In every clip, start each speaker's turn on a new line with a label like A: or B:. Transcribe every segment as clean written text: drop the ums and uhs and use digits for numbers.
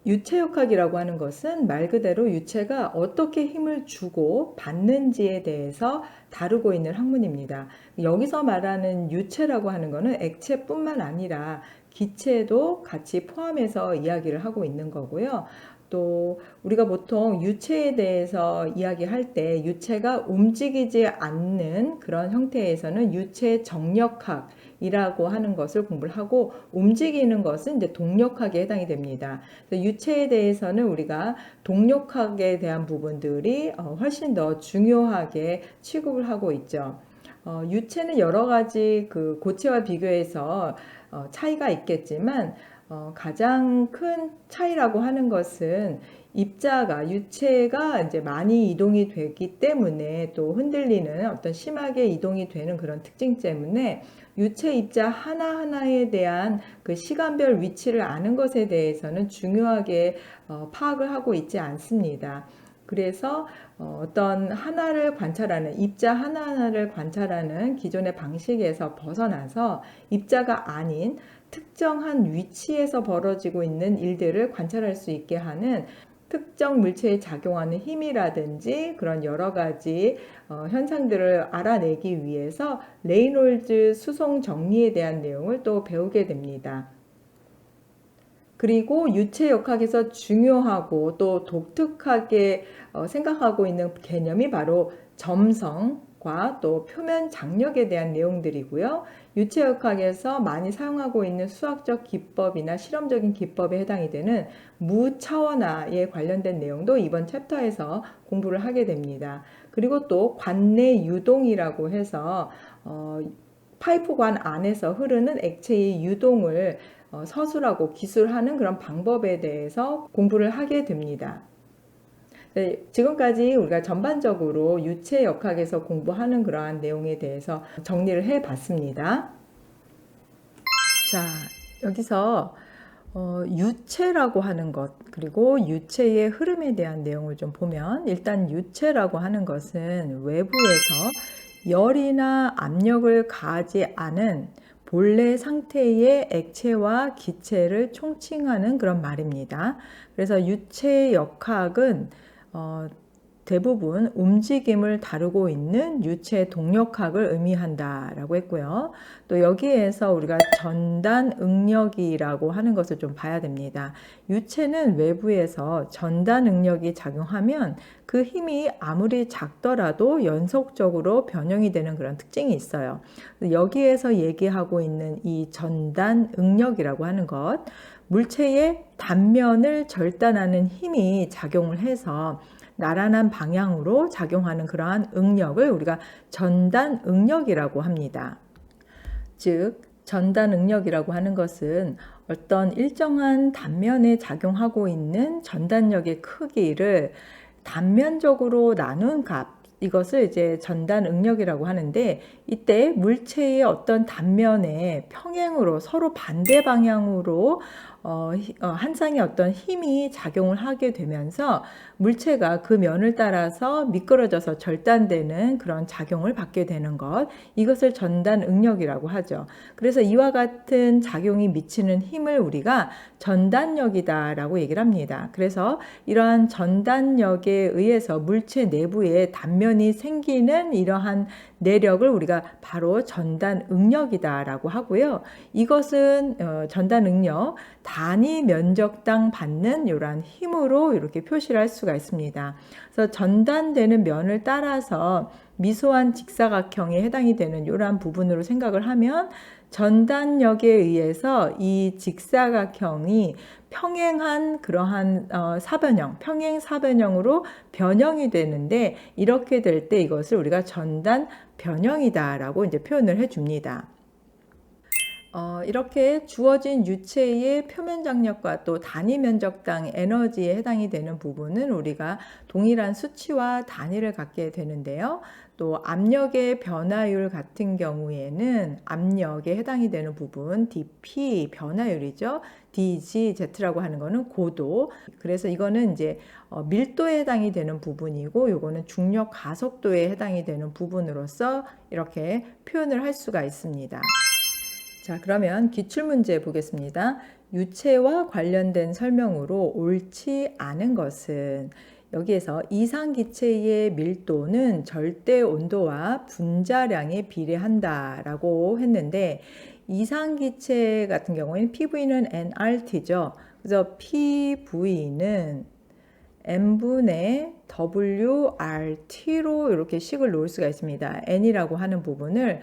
A: 유체역학이라고 하는 것은 말 그대로 유체가 어떻게 힘을 주고 받는지에 대해서 다루고 있는 학문입니다. 여기서 말하는 유체라고 하는 것은 액체뿐만 아니라 기체도 같이 포함해서 이야기를 하고 있는 거고요. 또 우리가 보통 유체에 대해서 이야기할 때 유체가 움직이지 않는 그런 형태에서는 유체 정력학이라고 하는 것을 공부를 하고, 움직이는 것은 이제 동력학에 해당이 됩니다. 유체에 대해서는 우리가 동력학에 대한 부분들이 훨씬 더 중요하게 취급을 하고 있죠. 유체는 여러 가지 그 고체와 비교해서 차이가 있겠지만, 가장 큰 차이라고 하는 것은 유체가 이제 많이 이동이 되기 때문에, 또 흔들리는 어떤 심하게 이동이 되는 그런 특징 때문에 유체 입자 하나하나에 대한 그 시간별 위치를 아는 것에 대해서는 중요하게 파악을 하고 있지 않습니다. 그래서 어떤 하나를 관찰하는, 입자 하나하나를 관찰하는 기존의 방식에서 벗어나서 입자가 아닌 특정한 위치에서 벌어지고 있는 일들을 관찰할 수 있게 하는, 특정 물체에 작용하는 힘이라든지 그런 여러 가지 현상들을 알아내기 위해서 레이놀즈 수송 정리에 대한 내용을 또 배우게 됩니다. 그리고 유체역학에서 중요하고 또 독특하게 생각하고 있는 개념이 바로 점성과 또 표면 장력에 대한 내용들이고요. 유체역학에서 많이 사용하고 있는 수학적 기법이나 실험적인 기법에 해당이 되는 무차원화에 관련된 내용도 이번 챕터에서 공부를 하게 됩니다. 그리고 또 관내 유동이라고 해서 파이프관 안에서 흐르는 액체의 유동을 서술하고 기술하는 그런 방법에 대해서 공부를 하게 됩니다. 네, 지금까지 우리가 전반적으로 유체역학에서 공부하는 그러한 내용에 대해서 정리를 해 봤습니다. 자, 여기서 유체라고 하는 것, 그리고 유체의 흐름에 대한 내용을 좀 보면, 일단 유체라고 하는 것은 외부에서 열이나 압력을 가하지 않은 본래 상태의 액체와 기체를 총칭하는 그런 말입니다. 그래서 유체역학은 대부분 움직임을 다루고 있는 유체 동력학을 의미한다라고 했고요. 또 여기에서 우리가 전단 응력이라고 하는 것을 좀 봐야 됩니다. 유체는 외부에서 전단 응력이 작용하면 그 힘이 아무리 작더라도 연속적으로 변형이 되는 그런 특징이 있어요. 여기에서 얘기하고 있는 이 전단 응력이라고 하는 것, 물체의 단면을 절단하는 힘이 작용을 해서 나란한 방향으로 작용하는 그러한 응력을 우리가 전단 응력이라고 합니다. 즉, 전단 응력이라고 하는 것은 어떤 일정한 단면에 작용하고 있는 전단력의 크기를 단면적으로 나눈 값, 이것을 이제 전단 응력이라고 하는데, 이때 물체의 어떤 단면에 평행으로 서로 반대 방향으로 한 쌍의 어떤 힘이 작용을 하게 되면서 물체가 그 면을 따라서 미끄러져서 절단되는 그런 작용을 받게 되는 것, 이것을 전단 응력이라고 하죠. 그래서 이와 같은 작용이 미치는 힘을 우리가 전단력이다라고 얘기를 합니다. 그래서 이러한 전단력에 의해서 물체 내부에 단면이 생기는 이러한 내력을 우리가 바로 전단 응력이다라고 하고요. 이것은 전단 응력, 단위 면적당 받는 이러한 힘으로 이렇게 표시를 할 수가 있습니다. 그래서 전단되는 면을 따라서 미소한 직사각형에 해당이 되는 이러한 부분으로 생각을 하면, 전단력에 의해서 이 직사각형이 평행한 그러한 사변형, 평행 사변형으로 변형이 되는데, 이렇게 될 때 이것을 우리가 전단 변형이다라고 이제 표현을 해줍니다. 이렇게 주어진 유체의 표면 장력과 또 단위 면적당 에너지에 해당이 되는 부분은 우리가 동일한 수치와 단위를 갖게 되는데요. 또 압력의 변화율 같은 경우에는 압력에 해당이 되는 부분 dP 변화율이죠. dgz라고 하는 거는 고도. 그래서 이거는 이제 밀도에 해당이 되는 부분이고, 요거는 중력 가속도에 해당이 되는 부분으로서 이렇게 표현을 할 수가 있습니다. 자, 그러면 기출문제 보겠습니다. 유체와 관련된 설명으로 옳지 않은 것은 여기에서 이상기체의 밀도는 절대 온도와 분자량에 비례한다라고 했는데 이상기체 같은 경우에는 PV는 nRT죠. 그래서 PV는 n분의 WRT로 이렇게 식을 놓을 수가 있습니다. n이라고 하는 부분을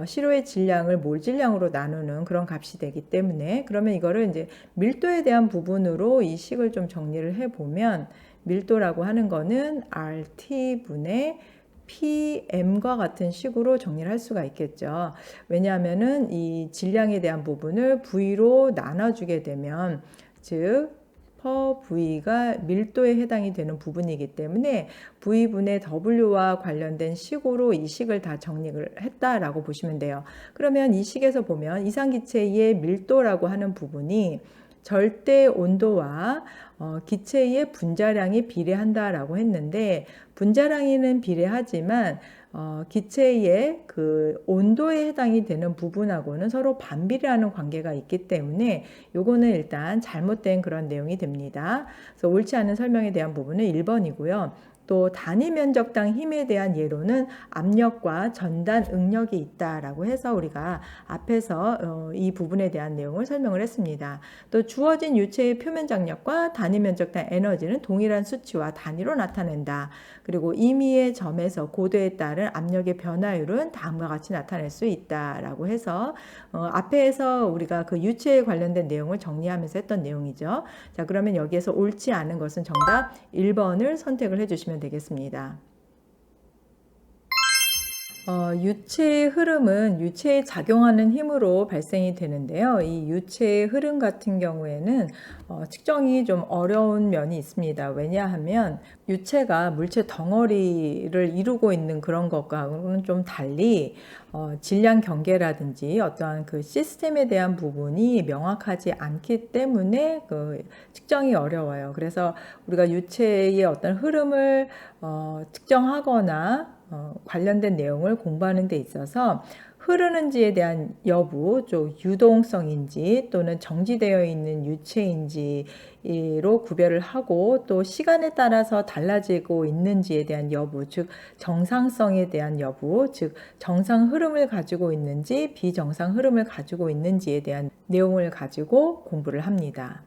A: 시료의 질량을 몰 질량으로 나누는 그런 값이 되기 때문에 그러면 이거를 이제 밀도에 대한 부분으로 이 식을 좀 정리를 해보면 밀도라고 하는 거는 RT분의 PM과 같은 식으로 정리를 할 수가 있겠죠. 왜냐하면은 이 질량에 대한 부분을 V로 나눠주게 되면 즉 per V가 밀도에 해당이 되는 부분이기 때문에 V분의 W와 관련된 식으로 이 식을 다 정리를 했다라고 보시면 돼요. 그러면 이 식에서 보면 이상기체의 밀도라고 하는 부분이 절대 온도와 기체의 분자량이 비례한다라고 했는데 분자량에는 비례하지만 기체의 그 온도에 해당이 되는 부분하고는 서로 반비례하는 관계가 있기 때문에 요거는 일단 잘못된 그런 내용이 됩니다. 그래서 옳지 않은 설명에 대한 부분은 1번이고요. 또 단위 면적당 힘에 대한 예로는 압력과 전단 응력이 있다라고 해서 우리가 앞에서 이 부분에 대한 내용을 설명을 했습니다. 또 주어진 유체의 표면 장력과 단위 면적당 에너지는 동일한 수치와 단위로 나타낸다. 그리고 임의의 점에서 고도에 따른 압력의 변화율은 다음과 같이 나타낼 수 있다라고 해서 앞에서 우리가 그 유체에 관련된 내용을 정리하면서 했던 내용이죠. 자, 그러면 여기에서 옳지 않은 것은 정답 1번을 선택을 해주시면 되겠습니다. 유체의 흐름은 유체에 작용하는 힘으로 발생이 되는데요. 이 유체의 흐름 같은 경우에는 측정이 좀 어려운 면이 있습니다. 왜냐하면 유체가 물체 덩어리를 이루고 있는 그런 것과는 좀 달리 질량 경계라든지 어떠한 그 시스템에 대한 부분이 명확하지 않기 때문에 그 측정이 어려워요. 그래서 우리가 유체의 어떤 흐름을 측정하거나 관련된 내용을 공부하는 데 있어서 흐르는지에 대한 여부, 좀 유동성인지 또는 정지되어 있는 유체인지로 구별을 하고 또 시간에 따라서 달라지고 있는지에 대한 여부, 즉 정상성에 대한 여부, 즉 정상 흐름을 가지고 있는지 비정상 흐름을 가지고 있는지에 대한 내용을 가지고 공부를 합니다.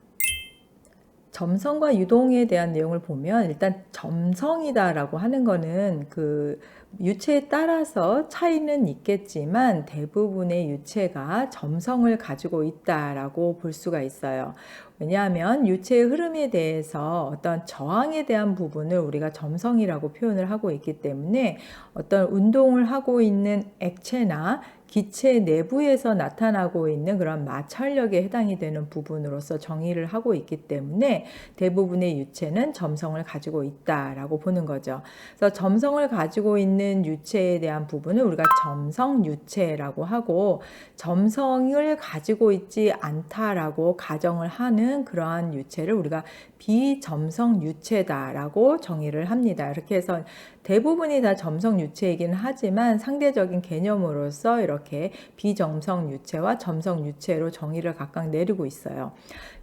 A: 점성과 유동에 대한 내용을 보면 일단 점성이다라고 하는 거는 그 유체에 따라서 차이는 있겠지만 대부분의 유체가 점성을 가지고 있다라고 볼 수가 있어요. 왜냐하면 유체의 흐름에 대해서 어떤 저항에 대한 부분을 우리가 점성이라고 표현을 하고 있기 때문에 어떤 운동을 하고 있는 액체나 기체 내부에서 나타나고 있는 그런 마찰력에 해당이 되는 부분으로서 정의를 하고 있기 때문에 대부분의 유체는 점성을 가지고 있다라고 보는 거죠. 그래서 점성을 가지고 있는 유체에 대한 부분을 우리가 점성 유체라고 하고 점성을 가지고 있지 않다라고 가정을 하는 그러한 유체를 우리가 비점성 유체다라고 정의를 합니다. 이렇게 해서 대부분이 다 점성 유체이긴 하지만 상대적인 개념으로서 이렇게 비점성 유체와 점성 유체로 정의를 각각 내리고 있어요.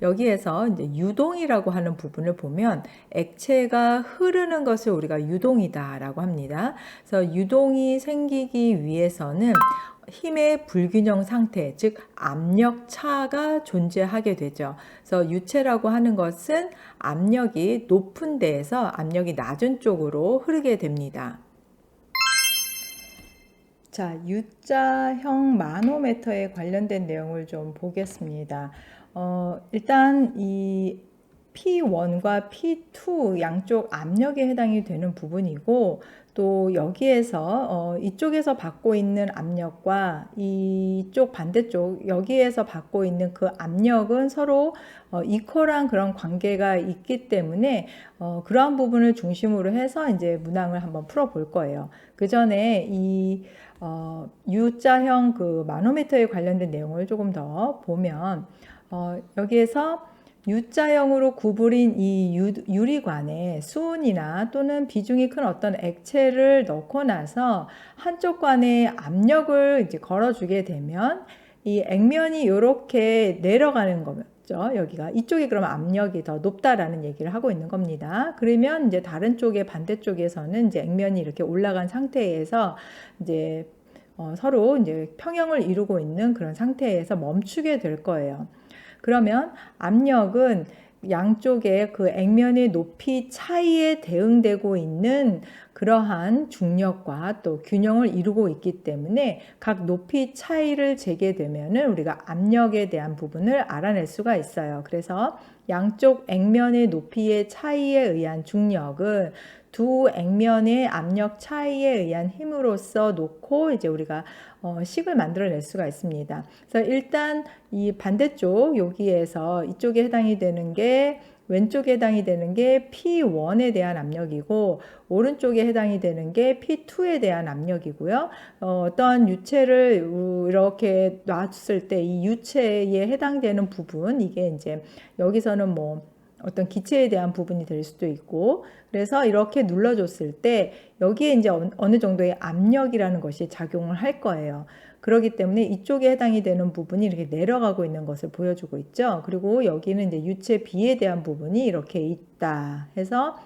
A: 여기에서 이제 유동이라고 하는 부분을 보면 액체가 흐르는 것을 우리가 유동이다라고 합니다. 그래서 유동이 생기기 위해서는 힘의 불균형 상태, 즉 압력 차가 존재하게 되죠. 그래서 유체라고 하는 것은 압력이 높은 데에서 압력이 낮은 쪽으로 흐르게 됩니다. 자, U자형 마노메터에 관련된 내용을 좀 보겠습니다. 일단 이 P1과 P2 양쪽 압력에 해당이 되는 부분이고 또 여기에서 이쪽에서 받고 있는 압력과 이쪽 반대쪽 여기에서 받고 있는 그 압력은 서로 이퀄한 그런 관계가 있기 때문에 그러한 부분을 중심으로 해서 이제 문항을 한번 풀어 볼 거예요. 그 전에 이 U자형 그 마노메터에 관련된 내용을 조금 더 보면 여기에서 U자형으로 구부린 이 유리관에 수은이나 또는 비중이 큰 어떤 액체를 넣고 나서 한쪽 관에 압력을 이제 걸어주게 되면 이 액면이 이렇게 내려가는 거죠. 여기가 이쪽이 그러면 압력이 더 높다라는 얘기를 하고 있는 겁니다. 그러면 이제 다른 쪽의 반대쪽에서는 이제 액면이 이렇게 올라간 상태에서 이제 서로 이제 평형을 이루고 있는 그런 상태에서 멈추게 될 거예요. 그러면 압력은 양쪽의 그 액면의 높이 차이에 대응되고 있는 그러한 중력과 또 균형을 이루고 있기 때문에 각 높이 차이를 재게 되면은 우리가 압력에 대한 부분을 알아낼 수가 있어요. 그래서 양쪽 액면의 높이의 차이에 의한 중력은 두 액면의 압력 차이에 의한 힘으로써 놓고 이제 우리가 식을 만들어낼 수가 있습니다. 그래서 일단 이 반대쪽 여기에서 이쪽에 해당이 되는 게 왼쪽에 해당이 되는 게 P1에 대한 압력이고 오른쪽에 해당이 되는 게 P2에 대한 압력이고요. 어떤 유체를 이렇게 놨을 때 이 유체에 해당되는 부분 이게 이제 여기서는 뭐 어떤 기체에 대한 부분이 될 수도 있고 그래서 이렇게 눌러줬을 때 여기에 이제 어느 정도의 압력이라는 것이 작용을 할 거예요. 그렇기 때문에 이쪽에 해당이 되는 부분이 이렇게 내려가고 있는 것을 보여주고 있죠. 그리고 여기는 이제 유체 B에 대한 부분이 이렇게 있다 해서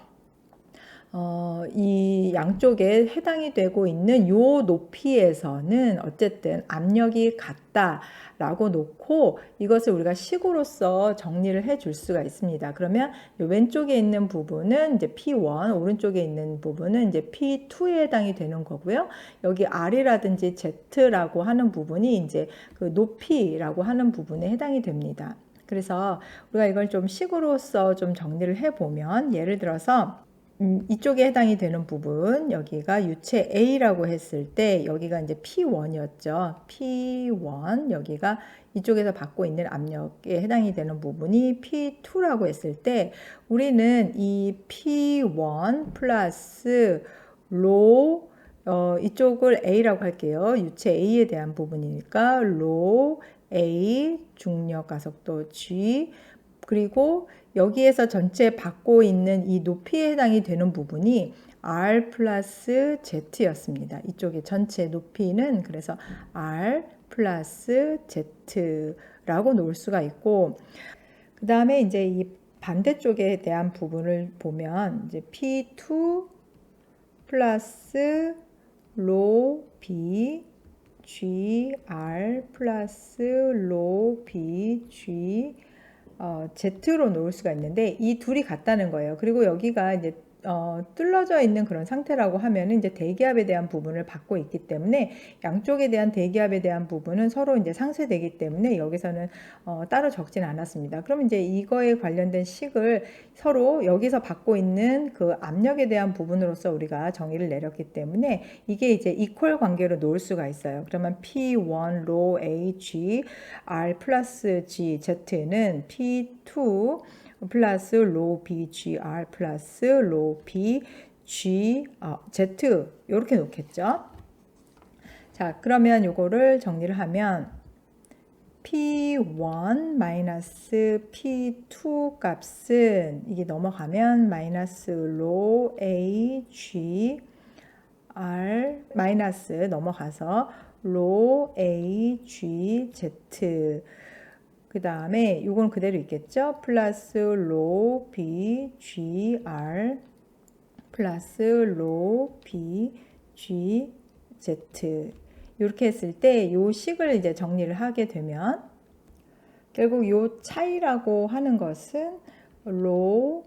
A: 이 양쪽에 해당이 되고 있는 요 높이에서는 어쨌든 압력이 같다라고 놓고 이것을 우리가 식으로서 정리를 해 줄 수가 있습니다. 그러면 왼쪽에 있는 부분은 이제 P1, 오른쪽에 있는 부분은 이제 P2에 해당이 되는 거고요. 여기 R이라든지 Z라고 하는 부분이 이제 그 높이라고 하는 부분에 해당이 됩니다. 그래서 우리가 이걸 좀 식으로서 좀 정리를 해 보면 예를 들어서 이쪽에 해당이 되는 부분 여기가 유체 A라고 했을 때 여기가 이제 P1이었죠. P1 여기가 이쪽에서 받고 있는 압력에 해당이 되는 부분이 P2라고 했을 때 우리는 이 P1 플러스 로 이쪽을 A라고 할게요. 유체 A에 대한 부분이니까 로 A 중력 가속도 G 그리고 여기에서 전체 받고 있는 이 높이에 해당이 되는 부분이 R 플러스 Z였습니다. 이쪽에 전체 높이는 그래서 R 플러스 Z라고 놓을 수가 있고 그 다음에 이제 이 반대쪽에 대한 부분을 보면 이제 P2 플러스 로 B G R 플러스 로 B G Z로 놓을 수가 있는데 이 둘이 같다는 거예요. 그리고 여기가 이제 뚫려져 있는 그런 상태라고 하면 이제 대기압에 대한 부분을 받고 있기 때문에 양쪽에 대한 대기압에 대한 부분은 서로 이제 상쇄되기 때문에 여기서는 따로 적진 않았습니다. 그럼 이제 이거에 관련된 식을 서로 여기서 받고 있는 그 압력에 대한 부분으로서 우리가 정의를 내렸기 때문에 이게 이제 이퀄 관계로 놓을 수가 있어요. 그러면 P1 로 A G R 플러스 G Z는 P2 플러스 로 BGR 플러스 로 BG Z 이렇게 놓겠죠. 자, 그러면 요거를 정리를 하면 P1 마이너스 P2 값은 이게 넘어가면 마이너스 로 AG R 마이너스 넘어가서 로 AG Z 그 다음에 이건 그대로 있겠죠. 플러스 로 B G R 플러스 로 B G Z 이렇게 했을 때 이 식을 이제 정리를 하게 되면 결국 이 차이라고 하는 것은 로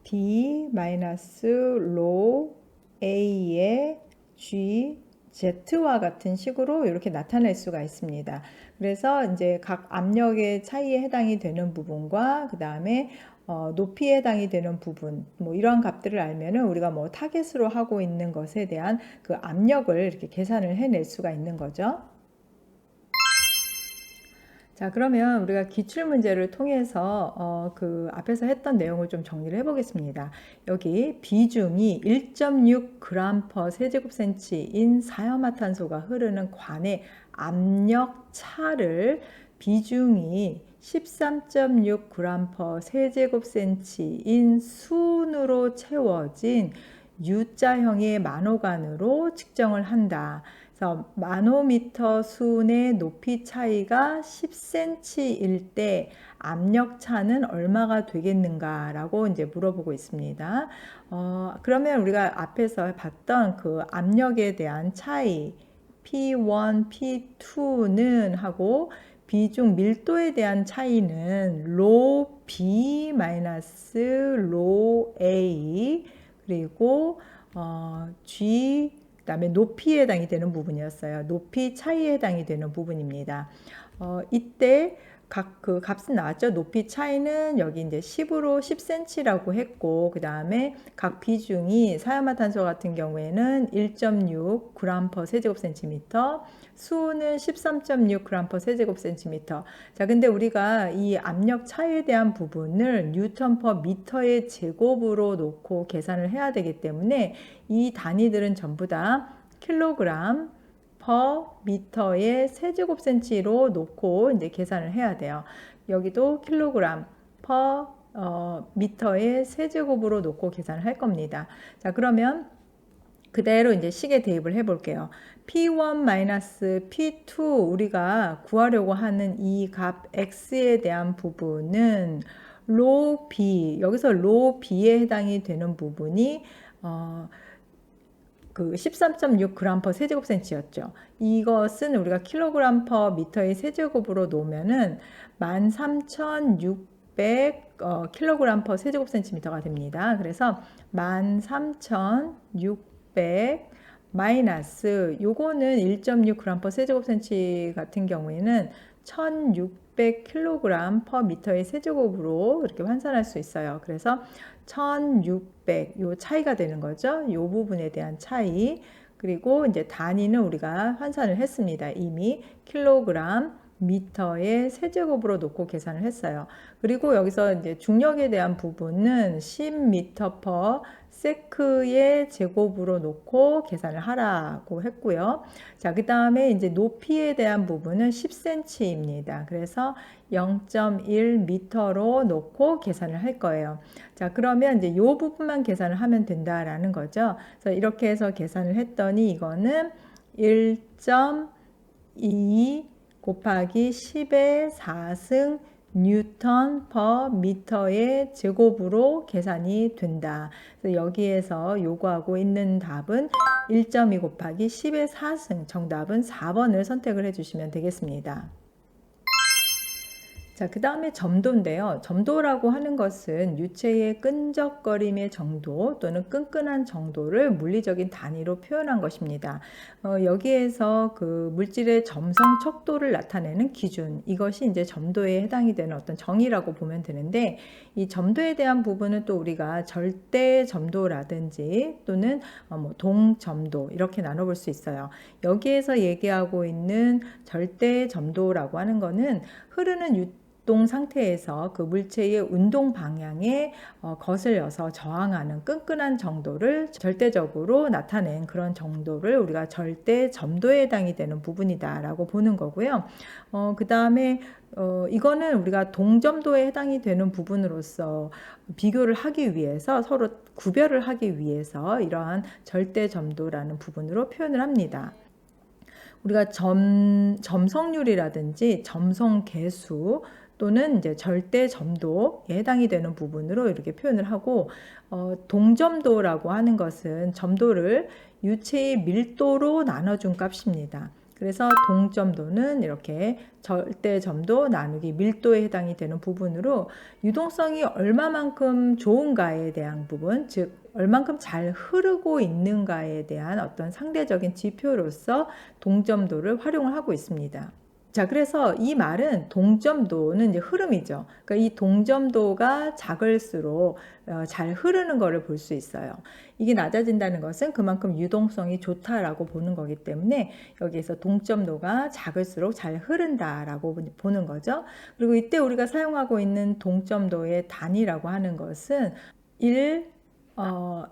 A: B 마이너스 로 A의 G Z와 같은 식으로 이렇게 나타낼 수가 있습니다. 그래서 이제 각 압력의 차이에 해당이 되는 부분과 그 다음에 높이에 해당이 되는 부분 뭐 이러한 값들을 알면은 우리가 뭐 타겟으로 하고 있는 것에 대한 그 압력을 이렇게 계산을 해낼 수가 있는 거죠. 자, 그러면 우리가 기출문제를 통해서 그 앞에서 했던 내용을 좀 정리를 해보겠습니다. 여기 비중이 1.6g 세제곱센치인 사염화탄소가 흐르는 관의 압력 차를 비중이 13.6g 세제곱센치인 순으로 채워진 U자형의 만호관으로 측정을 한다. 그래서 마노미터 순의 높이 차이가 10cm일 때 압력 차는 얼마가 되겠는가라고 이제 물어보고 있습니다. 그러면 우리가 앞에서 봤던 그 압력에 대한 차이 P1, P2는 하고 비중 밀도에 대한 차이는 로 B 마이너스 로 A 그리고 G 그다음에 높이에 해당이 되는 부분이었어요. 높이 차이에 해당이 되는 부분입니다. 이때 각 그 값은 나왔죠. 높이 차이는 여기 이제 10으로 10cm라고 했고, 그 다음에 각 비중이 사야마탄소 같은 경우에는 1.6g per 세제곱센티미터, 수는 13.6g per 세제곱센티미터. 자, 근데 우리가 이 압력 차이에 대한 부분을 뉴턴 per 미터의 제곱으로 놓고 계산을 해야 되기 때문에 이 단위들은 전부 다 킬로그램 per 미터의 세제곱센치로 놓고 이제 계산을 해야 돼요. 여기도 킬로그램 per 미터의 세제곱으로 놓고 계산을 할 겁니다. 자, 그러면 그대로 이제 식에 대입을 해 볼게요. P1 P2 우리가 구하려고 하는 이 값 X에 대한 부분은 로 B, 여기서 로 B에 해당이 되는 부분이 그 13.6g per 세제곱센치였죠. 이것은 우리가 킬로그램 per 미터의 세제곱으로 놓으면은 13,600 킬로그램 per 세제곱센티미터가 됩니다. 그래서 13,600 마이너스 요거는 1.6g per 세제곱센치 같은 경우에는 1,600 킬로그램 per 미터의 세제곱으로 이렇게 환산할 수 있어요. 그래서 1,600 요 차이가 되는 거죠. 요 부분에 대한 차이. 그리고 이제 단위는 우리가 환산을 했습니다. 이미 킬로그램 미터의 세제곱으로 놓고 계산을 했어요. 그리고 여기서 이제 중력에 대한 부분은 10m per 세크의 제곱으로 놓고 계산을 하라고 했고요. 자, 그 다음에 이제 높이에 대한 부분은 10cm입니다. 그래서 0.1m로 놓고 계산을 할 거예요. 자, 그러면 이제 이 부분만 계산을 하면 된다라는 거죠. 그래서 이렇게 해서 계산을 했더니 이거는 1.2 곱하기 10의 4승 뉴턴 per 미터의 제곱으로 계산이 된다. 그래서 여기에서 요구하고 있는 답은 1.2 곱하기 10의 4승, 정답은 4번을 선택을 해주시면 되겠습니다. 자, 그 다음에 점도인데요. 점도라고 하는 것은 유체의 끈적거림의 정도 또는 끈끈한 정도를 물리적인 단위로 표현한 것입니다. 여기에서 그 물질의 점성 척도를 나타내는 기준, 이것이 이제 점도에 해당이 되는 어떤 정의라고 보면 되는데, 이 점도에 대한 부분은 또 우리가 절대 점도라든지 또는 뭐 동점도 이렇게 나눠볼 수 있어요. 여기에서 얘기하고 있는 절대 점도라고 하는 거는 흐르는 유동 상태에서 그 물체의 운동 방향에 거슬려서 저항하는 끈끈한 정도를 절대적으로 나타낸 그런 정도를 우리가 절대 점도에 해당이 되는 부분이다 라고 보는 거고요. 그 다음에 이거는 우리가 동점도에 해당이 되는 부분으로서 비교를 하기 위해서 서로 구별을 하기 위해서 이러한 절대점도라는 부분으로 표현을 합니다. 우리가 점성률이라든지 점성 개수 또는 이제 절대 점도에 해당이 되는 부분으로 이렇게 표현을 하고, 동점도라고 하는 것은 점도를 유체의 밀도로 나눠준 값입니다. 그래서 동점도는 이렇게 절대점도 나누기 밀도에 해당이 되는 부분으로 유동성이 얼마만큼 좋은가에 대한 부분, 즉 얼만큼 잘 흐르고 있는가에 대한 어떤 상대적인 지표로서 동점도를 활용을 하고 있습니다. 자, 그래서 이 말은 동점도는 이제 흐름이죠. 그러니까 이 동점도가 작을수록 잘 흐르는 것을 볼 수 있어요. 이게 낮아진다는 것은 그만큼 유동성이 좋다라고 보는 거기 때문에 여기에서 동점도가 작을수록 잘 흐른다라고 보는 거죠. 그리고 이때 우리가 사용하고 있는 동점도의 단위라고 하는 것은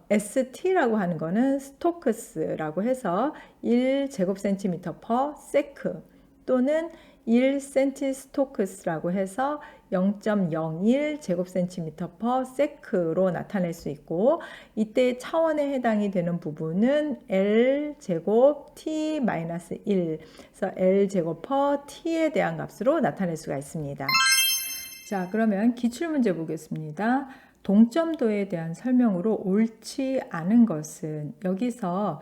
A: ST라고 하는 거는 스토크스라고 해서 1제곱센티미터 per 세크 또는 1cm 스토크스라고 해서 0.01 제곱센티미터 per sec로 나타낼 수 있고, 이때 차원에 해당이 되는 부분은 L 제곱 T-1, 그래서 L 제곱 per T에 대한 값으로 나타낼 수가 있습니다. 자, 그러면 기출문제 보겠습니다. 동점도에 대한 설명으로 옳지 않은 것은, 여기서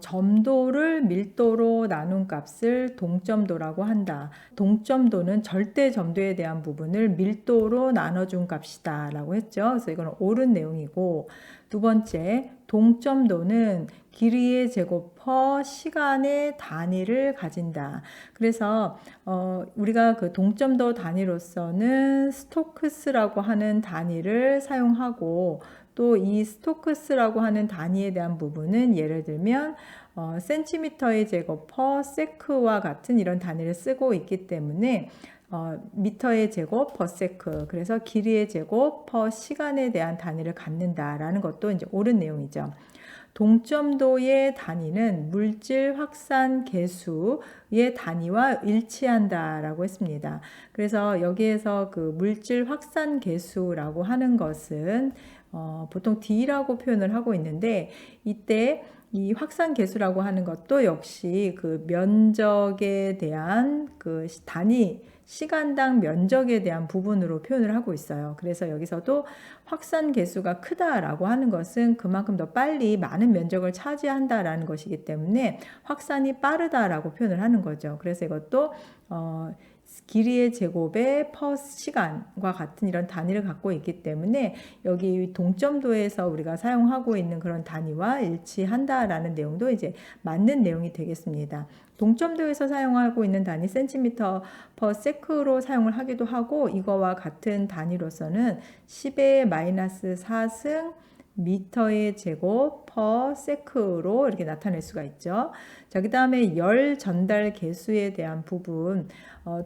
A: 점도를 밀도로 나눈 값을 동점도라고 한다. 동점도는 절대 점도에 대한 부분을 밀도로 나눠준 값이다 라고 했죠. 그래서 이건 옳은 내용이고, 두 번째, 동점도는 길이의 제곱 퍼 시간의 단위를 가진다. 그래서 우리가 그 동점도 단위로서는 스토크스라고 하는 단위를 사용하고, 또 이 스토크스라고 하는 단위에 대한 부분은 예를 들면 센티미터의 제곱 퍼 세크와 같은 이런 단위를 쓰고 있기 때문에 미터의 제곱 퍼 세크, 그래서 길이의 제곱 퍼 시간에 대한 단위를 갖는다라는 것도 이제 옳은 내용이죠. 동점도의 단위는 물질 확산 계수의 단위와 일치한다라고 했습니다. 그래서 여기에서 그 물질 확산 계수라고 하는 것은 보통 D라고 표현을 하고 있는데, 이때 이 확산 계수라고 하는 것도 역시 그 면적에 대한 그 단위, 시간당 면적에 대한 부분으로 표현을 하고 있어요. 그래서 여기서도 확산 계수가 크다라고 하는 것은 그만큼 더 빨리 많은 면적을 차지한다라는 것이기 때문에 확산이 빠르다라고 표현을 하는 거죠. 그래서 이것도 길이의 제곱의 퍼 시간과 같은 이런 단위를 갖고 있기 때문에 여기 동점도에서 우리가 사용하고 있는 그런 단위와 일치한다라는 내용도 이제 맞는 내용이 되겠습니다. 동점도에서 사용하고 있는 단위 센티미터 퍼 세크로 사용을 하기도 하고, 이거와 같은 단위로서는 10의 마이너스 4승 미터의 제곱 퍼 세크로 이렇게 나타낼 수가 있죠. 자, 그 다음에 열 전달 개수에 대한 부분,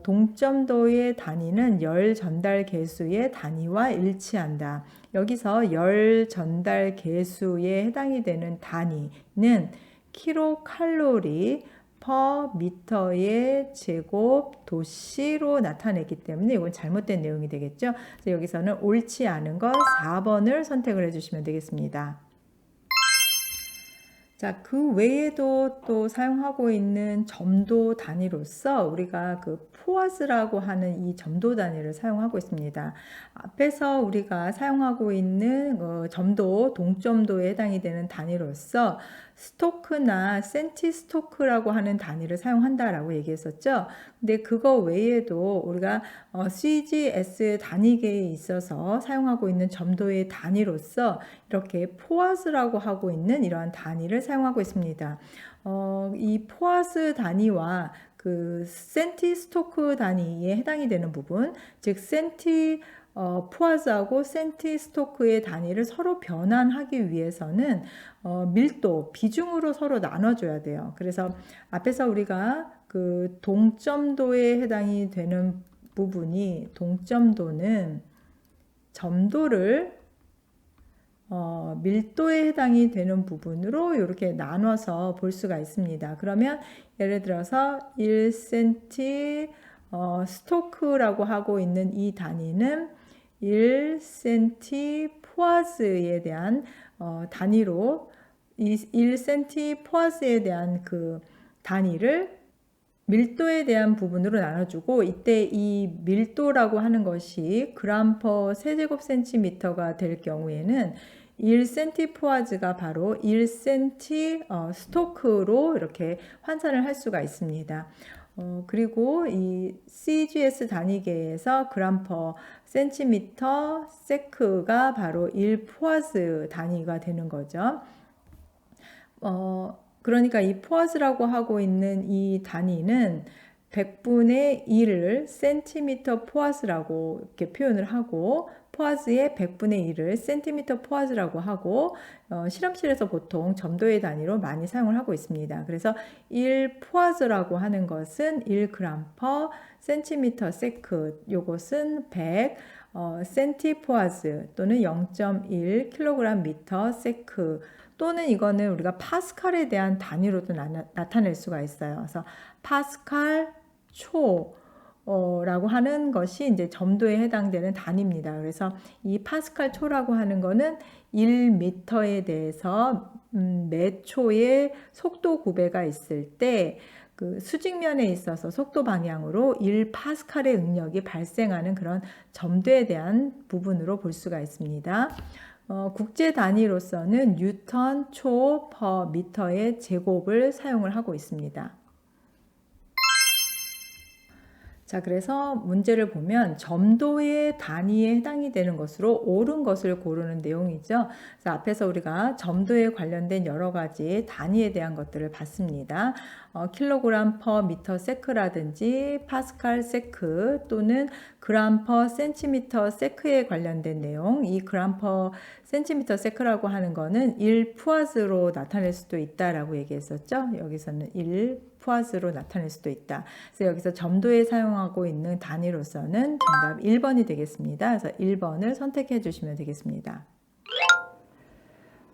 A: 동점도의 단위는 열 전달 개수의 단위와 일치한다. 여기서 열 전달 개수에 해당이 되는 단위는 킬로칼로리 퍼 미터의 제곱 도시로 나타냈기 때문에 이건 잘못된 내용이 되겠죠. 그래서 여기서는 옳지 않은 것 4번을 선택을 해주시면 되겠습니다. 자, 그 외에도 또 사용하고 있는 점도 단위로서 우리가 그 포아스라고 하는 이 점도 단위를 사용하고 있습니다. 앞에서 우리가 사용하고 있는 점도, 동점도에 해당이 되는 단위로서 스토크나 센티스토크라고 하는 단위를 사용한다라고 얘기했었죠. 근데 그거 외에도 우리가 CGS 단위계에 있어서 사용하고 있는 점도의 단위로서 이렇게 포아스라고 하고 있는 이러한 단위를 사용하고 있습니다. 이 포아스 단위와 그 센티스토크 단위에 해당이 되는 부분, 즉 포아스하고 센티스토크의 단위를 서로 변환하기 위해서는 밀도, 비중으로 서로 나눠줘야 돼요. 그래서 앞에서 우리가 그 동점도에 해당이 되는 부분이, 동점도는 점도를 밀도에 해당이 되는 부분으로 이렇게 나눠서 볼 수가 있습니다. 그러면 예를 들어서 1cm 스토크라고 하고 있는 이 단위는 1cm 포아스에 대한 단위로 1cm 포아스에 대한 그 단위를 밀도에 대한 부분으로 나눠주고, 이때 이 밀도라고 하는 것이 그램 퍼 세제곱센티미터가 될 경우에는 1cm 포아즈가 바로 1cm 스토크로 이렇게 환산을 할 수가 있습니다. 그리고 이 CGS 단위계에서 그램 퍼 센티미터 세크가 바로 1 포아즈 단위가 되는 거죠. 그러니까 이 포아즈라고 하고 있는 이 단위는 100분의 1을 센티미터 포아즈라고 이렇게 표현을 하고, 포아즈의 100분의 1을 센티미터 포아즈라고 하고, 실험실에서 보통 점도의 단위로 많이 사용을 하고 있습니다. 그래서 1 포아즈라고 하는 것은 1g per 센티미터 세크, 요것은 100 센티 포아즈 또는 0.1 kg 미터 세크, 또는 이거는 우리가 파스칼에 대한 단위로도 나타낼 수가 있어요. 그래서 파스칼 초 라고 하는 것이 이제 점도에 해당되는 단위입니다. 그래서 이 파스칼 초라고 하는 거는 1m에 대해서 매 초에 속도 구배가 있을 때 그 수직면에 있어서 속도 방향으로 1파스칼의 응력이 발생하는 그런 점도에 대한 부분으로 볼 수가 있습니다. 국제 단위로서는 뉴턴 초 퍼 미터의 제곱을 사용을 하고 있습니다. 자, 그래서 문제를 보면 점도의 단위에 해당이 되는 것으로 옳은 것을 고르는 내용이죠. 그래서 앞에서 우리가 점도에 관련된 여러 가지 단위에 대한 것들을 봤습니다. 킬로그램 퍼 미터 세크라든지 파스칼 세크 또는 그람 퍼 센티미터 세크에 관련된 내용, 이 그람 퍼 센티미터 세크라고 하는 거는 1푸아즈로 나타낼 수도 있다라고 얘기했었죠. 여기서는 1푸아즈로 나타낼 수도 있다. 그래서 여기서 점도에 사용하고 있는 단위로서는 정답 1번이 되겠습니다. 그래서 1번을 선택해 주시면 되겠습니다.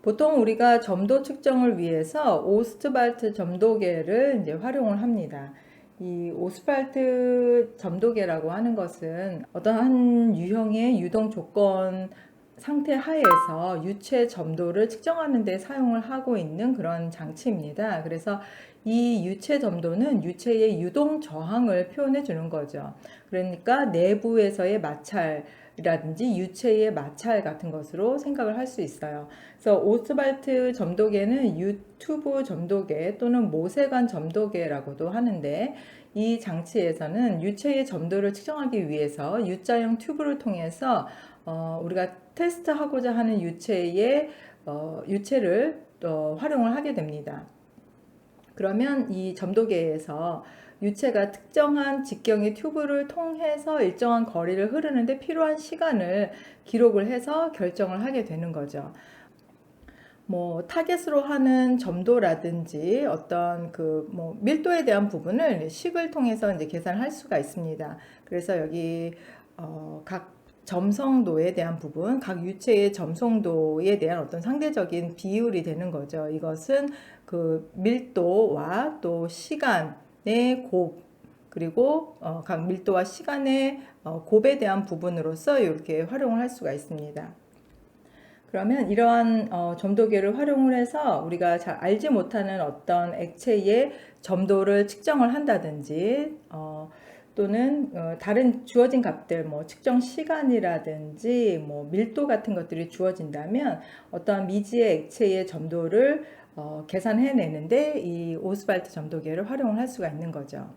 A: 보통 우리가 점도 측정을 위해서 오스트발트 점도계를 이제 활용을 합니다. 이 오스팔트 점도계라고 하는 것은 어떠한 유형의 유동 조건 상태 하에서 유체 점도를 측정하는 데 사용을 하고 있는 그런 장치입니다. 그래서 이 유체 점도는 유체의 유동 저항을 표현해 주는 거죠. 그러니까 내부에서의 마찰이라든지 유체의 마찰 같은 것으로 생각을 할 수 있어요. 그래서 오스발트 점도계는 유튜브 점도계 또는 모세관 점도계라고도 하는데, 이 장치에서는 유체의 점도를 측정하기 위해서 U자형 튜브를 통해서 우리가 테스트하고자 하는 유체를 활용을 하게 됩니다. 그러면 이 점도계에서 유체가 특정한 직경의 튜브를 통해서 일정한 거리를 흐르는데 필요한 시간을 기록을 해서 결정을 하게 되는 거죠. 타겟으로 하는 점도라든지 어떤 밀도에 대한 부분을 식을 통해서 이제 계산할 수가 있습니다. 그래서 여기 각 점성도에 대한 부분, 각 유체의 점성도에 대한 어떤 상대적인 비율이 되는 거죠. 이것은 그 밀도와 또 시간의 곱, 그리고 각 밀도와 시간의 곱에 대한 부분으로서 이렇게 활용을 할 수가 있습니다. 그러면 이러한 점도계를 활용을 해서 우리가 잘 알지 못하는 어떤 액체의 점도를 측정을 한다든지 또는 다른 주어진 값들, 측정 시간이라든지 밀도 같은 것들이 주어진다면 어떤 미지의 액체의 점도를 계산해내는데 이 오스발트 점도계를 활용을 할 수가 있는 거죠.